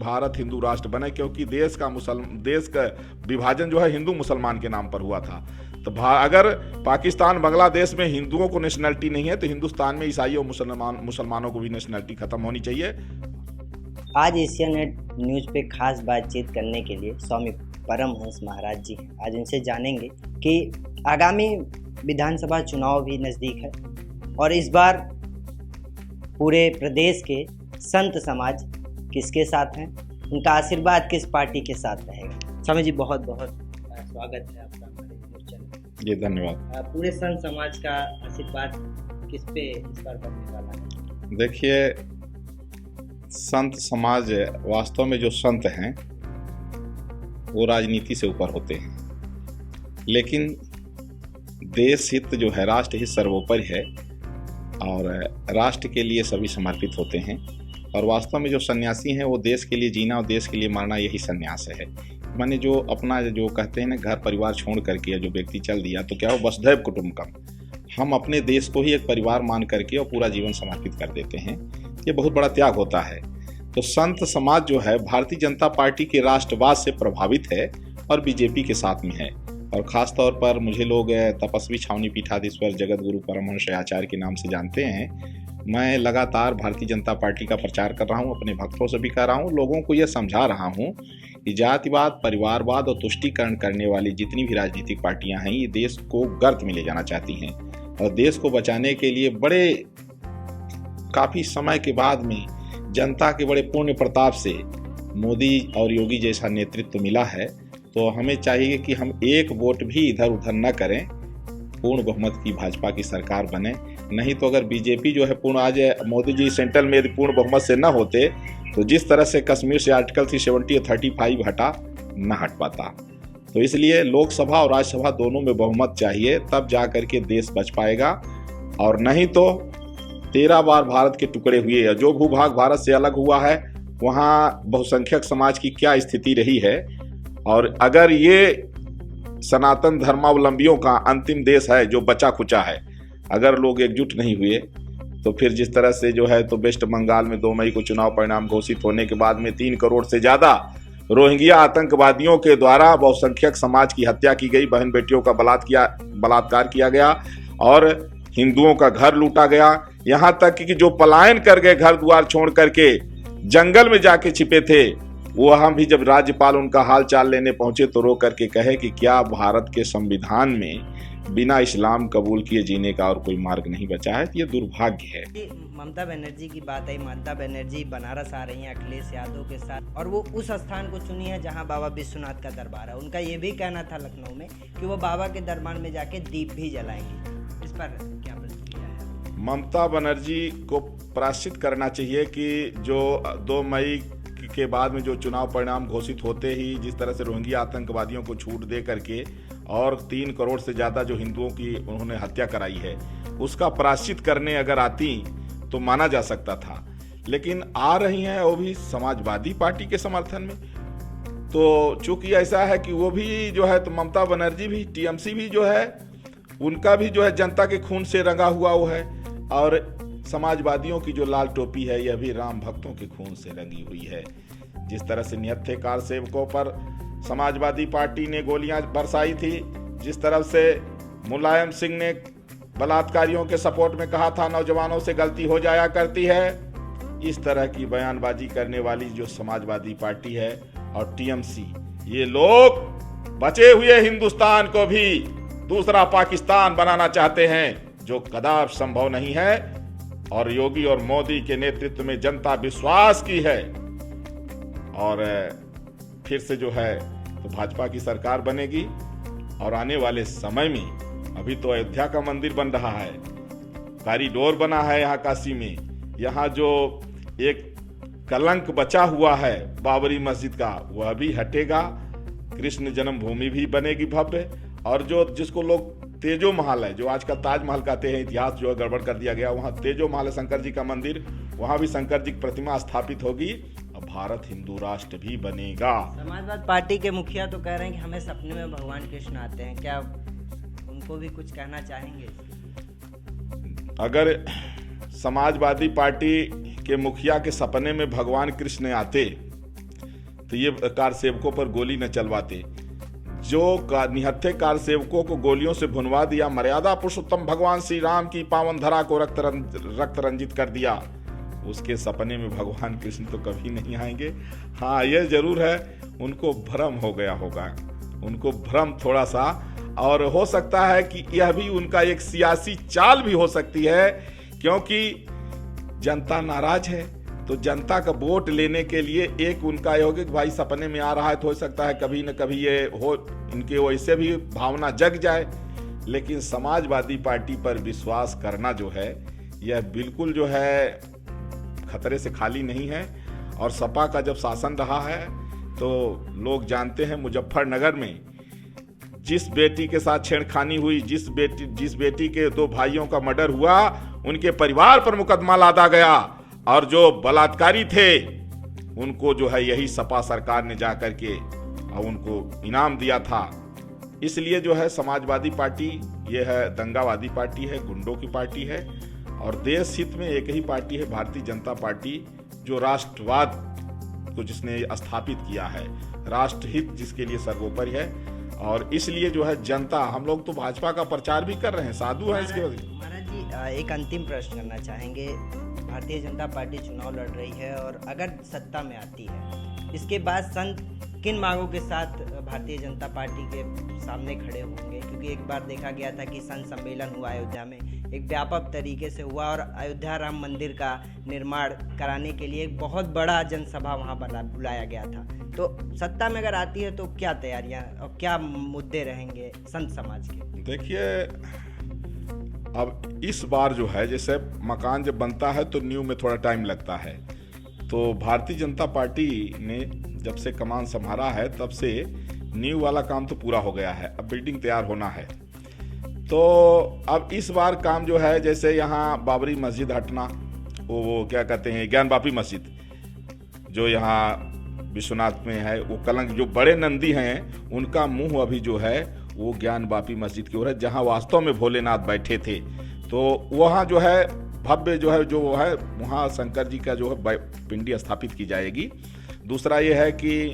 भारत हिंदू राष्ट्र बने, क्योंकि देश का विभाजन जो है हिंदू मुसलमान के नाम पर हुआ था। तो अगर पाकिस्तान बांग्लादेश में हिंदुओं को नेशनलिटी नहीं है तो हिंदुस्तान में ईसाइयों मुसलमानों को भी नेशनलिटी खत्म होनी चाहिए। आज एशियानेट न्यूज पे खास बातचीत करने के लिए स्वामी परमहंस महाराज जी हैं। आज उनसे जानेंगे कि आगामी विधानसभा चुनाव भी नज़दीक है और इस बार पूरे प्रदेश के संत समाज किसके साथ हैं, उनका आशीर्वाद किस पार्टी के साथ रहेगा। स्वामी जी बहुत बहुत स्वागत है आपका हमारे न्यूज चैनल। जी धन्यवाद। पूरे संत समाज का आशीर्वाद किस पे इस बार बनने वाला है? देखिए, संत समाज वास्तव में जो संत हैं वो राजनीति से ऊपर होते हैं, लेकिन देश हित जो है, राष्ट्र हित सर्वोपरि है और राष्ट्र के लिए सभी समर्पित होते हैं। और वास्तव में जो सन्यासी हैं वो देश के लिए जीना और देश के लिए मरना, यही सन्यास है। माने जो अपना जो कहते हैं ना, घर परिवार छोड़ करके जो व्यक्ति चल दिया तो क्या वो वसुधैव कुटुंबकम, हम अपने देश को ही एक परिवार मान करके और पूरा जीवन समर्पित कर देते हैं। ये बहुत बड़ा त्याग होता है। तो संत समाज जो है भारतीय जनता पार्टी के राष्ट्रवाद से प्रभावित है और बीजेपी के साथ में है। और ख़ास तौर पर मुझे लोग तपस्वी छावनी पीठाधीश्वर जगत गुरु परमहंस आचार्य के नाम से जानते हैं। मैं लगातार भारतीय जनता पार्टी का प्रचार कर रहा हूँ, अपने भक्तों से भी कर रहा हूँ, लोगों को यह समझा रहा हूँ कि जातिवाद, परिवारवाद और तुष्टीकरण करने वाली जितनी भी राजनीतिक पार्टियां हैं, ये देश को गर्त में ले जाना चाहती हैं। और देश को बचाने के लिए बड़े काफ़ी समय के बाद में जनता के बड़े पूर्ण प्रताप से मोदी और योगी जैसा नेतृत्व मिला है। तो हमें चाहिए कि हम एक वोट भी इधर उधर न करें, पूर्ण बहुमत की भाजपा की सरकार बने। नहीं तो अगर बीजेपी जो है पूर्ण, आज मोदी जी सेंट्रल में यदि पूर्ण बहुमत से न होते तो जिस तरह से कश्मीर से आर्टिकल 370 और 35 हटा न हट पाता। तो इसलिए लोकसभा और राज्यसभा दोनों में बहुमत चाहिए, तब जा करके देश बच पाएगा। और नहीं तो 13 बार भारत के टुकड़े हुए हैं, जो भूभाग भारत से अलग हुआ है वहाँ बहुसंख्यक समाज की क्या स्थिति रही है। और अगर ये सनातन धर्मावलंबियों का अंतिम देश है जो बचा खुचा है, अगर लोग एकजुट नहीं हुए तो फिर जिस तरह से जो है, तो वेस्ट बंगाल में 2 मई को चुनाव परिणाम घोषित होने के बाद में 3 करोड़ से ज़्यादा रोहिंग्या आतंकवादियों के द्वारा बहुसंख्यक समाज की हत्या की गई, बहन बेटियों का बलात्कार किया गया और हिंदुओं का घर लूटा गया। यहाँ तक कि जो पलायन कर गए, घर द्वार छोड़ करके जंगल में जाके छिपे थे, वो हम भी जब राज्यपाल उनका हाल चाल लेने पहुंचे तो रो करके कहे कि क्या भारत के संविधान में बिना इस्लाम कबूल किए जीने का और कोई मार्ग नहीं बचा है। तो ये दुर्भाग्य है। ममता बनर्जी की बात है, ममता बनर्जी बनारस आ रही हैं अखिलेश यादव के साथ और वो उस स्थान को चुनी है जहां बाबा विश्वनाथ का दरबार है। उनका ये भी कहना था लखनऊ में कि वो बाबा के दरबार में जाके दीप भी जलाएंगे। इस पर क्या प्रतिक्रिया है? ममता बनर्जी को प्रायश्चित करना चाहिए कि जो 2 मई के बाद में जो चुनाव परिणाम घोषित होते ही जिस तरह से रोहिंग्या आतंकवादियों को छूट दे करके और 3 करोड़ से ज़्यादा जो हिंदुओं की उन्होंने हत्या कराई है, उसका प्रायश्चित करने अगर आती तो माना जा सकता था। लेकिन आ रही हैं वो भी समाजवादी पार्टी के समर्थन में। तो चूंकि ऐसा है कि वो भी जो है, तो ममता बनर्जी भी, टीएमसी भी जो है, उनका भी जो है जनता के खून से रंगा हुआ वो है। और समाजवादियों की जो लाल टोपी है, यह भी राम भक्तों के खून से रंगी हुई है। जिस तरह से निहत्थे कार सेवकों पर समाजवादी पार्टी ने गोलियां बरसाई थी, जिस तरह से मुलायम सिंह ने बलात्कारियों के सपोर्ट में कहा था नौजवानों से गलती हो जाया करती है, इस तरह की बयानबाजी करने वाली जो समाजवादी पार्टी है और टीएमसी, ये लोग बचे हुए हिंदुस्तान को भी दूसरा पाकिस्तान बनाना चाहते हैं, जो कदापि संभव नहीं है। और योगी और मोदी के नेतृत्व में जनता विश्वास की है और फिर से जो है तो भाजपा की सरकार बनेगी। और आने वाले समय में, अभी तो अयोध्या का मंदिर बन रहा है, कॉरिडोर बना है यहाँ काशी में, यहाँ जो एक कलंक बचा हुआ है बाबरी मस्जिद का, वह भी हटेगा। कृष्ण जन्मभूमि भी बनेगी भव्य। और जो जिसको लोग तेजो महल है, जो आजकल ताजमहल कहते हैं, इतिहास जो है गड़बड़ कर दिया गया, वहाँ तेजो महल है शंकर जी का मंदिर, वहाँ भी शंकर जी की प्रतिमा स्थापित होगी। अब भारत हिंदू राष्ट्र भी बनेगा। समाजवादी पार्टी के मुखिया तो कह रहे हैं कि हमें सपने में भगवान कृष्ण आते हैं, क्या उनको भी कुछ कहना चाहेंगे? अगर समाजवादी पार्टी के मुखिया के सपने में भगवान कृष्ण आते तो ये कार सेवकों पर गोली न चलवाते। जो निहत्थे कार सेवकों को गोलियों से भुनवा दिया, मर्यादा पुरुषोत्तम भगवान श्री राम की पावन धरा को रक्त रंजित कर दिया, उसके सपने में भगवान कृष्ण तो कभी नहीं आएंगे। हाँ, यह जरूर है उनको भ्रम हो गया होगा, उनको भ्रम थोड़ा सा, और हो सकता है कि यह भी उनका एक सियासी चाल भी हो सकती है, क्योंकि जनता नाराज है तो जनता का वोट लेने के लिए एक उनका ये होगा कि भाई सपने में आ रहा है, तो हो सकता है कभी न कभी ये हो, इनके वैसे भी भावना जग जाए। लेकिन समाजवादी पार्टी पर विश्वास करना जो है यह बिल्कुल जो है खतरे से खाली नहीं है। और सपा का जब शासन रहा है तो लोग जानते हैं मुजफ्फरनगर में जिस बेटी के साथ छेड़खानी हुई, जिस बेटी के 2 भाइयों का मर्डर हुआ, उनके परिवार पर मुकदमा लादा गया और जो बलात्कारी थे उनको जो है यही सपा सरकार ने जाकर के और उनको इनाम दिया था। इसलिए जो है समाजवादी पार्टी ये है दंगावादी पार्टी है, गुंडों की पार्टी है, और देश हित में एक ही पार्टी है भारतीय जनता पार्टी, जो राष्ट्रवाद को जिसने स्थापित किया है, राष्ट्रहित जिसके लिए सर्वोपरि है। और इसलिए जो है जनता, हम लोग तो भाजपा का प्रचार भी कर रहे हैं, साधु हैं इसके वजह। महाराज जी, एक अंतिम प्रश्न करना चाहेंगे। भारतीय जनता पार्टी चुनाव लड़ रही है और अगर सत्ता में आती है, इसके बाद संत किन मांगों के साथ भारतीय जनता पार्टी के सामने खड़े होंगे? क्योंकि एक बार देखा गया था कि संत सम्मेलन हुआ अयोध्या में, एक व्यापक तरीके से हुआ और अयोध्या राम मंदिर का निर्माण कराने के लिए एक बहुत बड़ा जनसभा वहां बुलाया गया था। तो सत्ता में अगर आती है तो क्या तैयारियां और क्या मुद्दे रहेंगे संत समाज के? देखिए, अब इस बार जो है जैसे मकान जब बनता है तो नींव में थोड़ा टाइम लगता है, तो भारतीय जनता पार्टी ने जब से कमान संभाला है तब से नींव वाला काम तो पूरा हो गया है, अब बिल्डिंग तैयार होना है। तो अब इस बार काम जो है, जैसे यहाँ बाबरी मस्जिद हटना, वो क्या कहते हैं ज्ञान-वापी मस्जिद जो यहाँ विश्वनाथ में है, वो कलंक जो बड़े नंदी हैं उनका मुंह अभी जो है वो ज्ञान-वापी मस्जिद की ओर है, जहाँ वास्तव में भोलेनाथ बैठे थे। तो वहाँ जो है भव्य जो है वहाँ शंकर जी का जो है पिंडी स्थापित की जाएगी। दूसरा ये है कि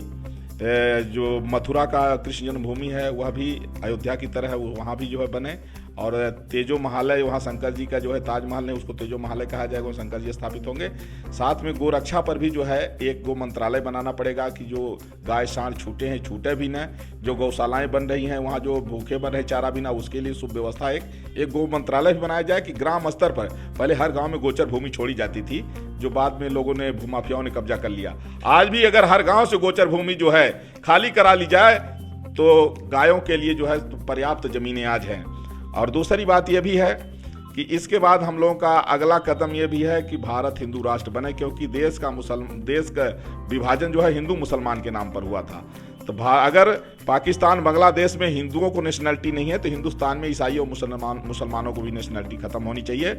जो मथुरा का कृष्ण जन्मभूमि है वह भी अयोध्या की तरह है, वहाँ भी जो है बने। और तेजो महालय, वहाँ शंकर जी का जो है ताजमहल नहीं, उसको तेजो महालय कहा जाएगा, वो शंकर जी स्थापित होंगे। साथ में गोरक्षा पर भी जो है एक गो मंत्रालय बनाना पड़ेगा कि जो गाय सांड छूटे हैं छूटे भी न, जो गौशालाएं बन रही हैं वहाँ जो भूखे बन रहे चारा भी ना, उसके लिए सुव्यवस्था एक गो मंत्रालय भी बनाया जाए कि ग्राम स्तर पर पहले हर गाँव में गोचर भूमि छोड़ी जाती थी, जो बाद में लोगों ने भूमाफियाओं ने कब्जा कर लिया। आज भी अगर हर गाँव से गोचर भूमि जो है खाली करा ली जाए तो गायों के लिए जो है पर्याप्त जमीनें आज हैं। और दूसरी बात यह भी है कि इसके बाद हम लोगों का अगला कदम यह भी है कि भारत हिंदू राष्ट्र बने, क्योंकि देश का विभाजन जो है हिंदू मुसलमान के नाम पर हुआ था। तो अगर पाकिस्तान बांग्लादेश में हिंदुओं को नेशनलिटी नहीं है तो हिंदुस्तान में ईसाई और मुसलमानों को भी नेशनलिटी खत्म होनी चाहिए।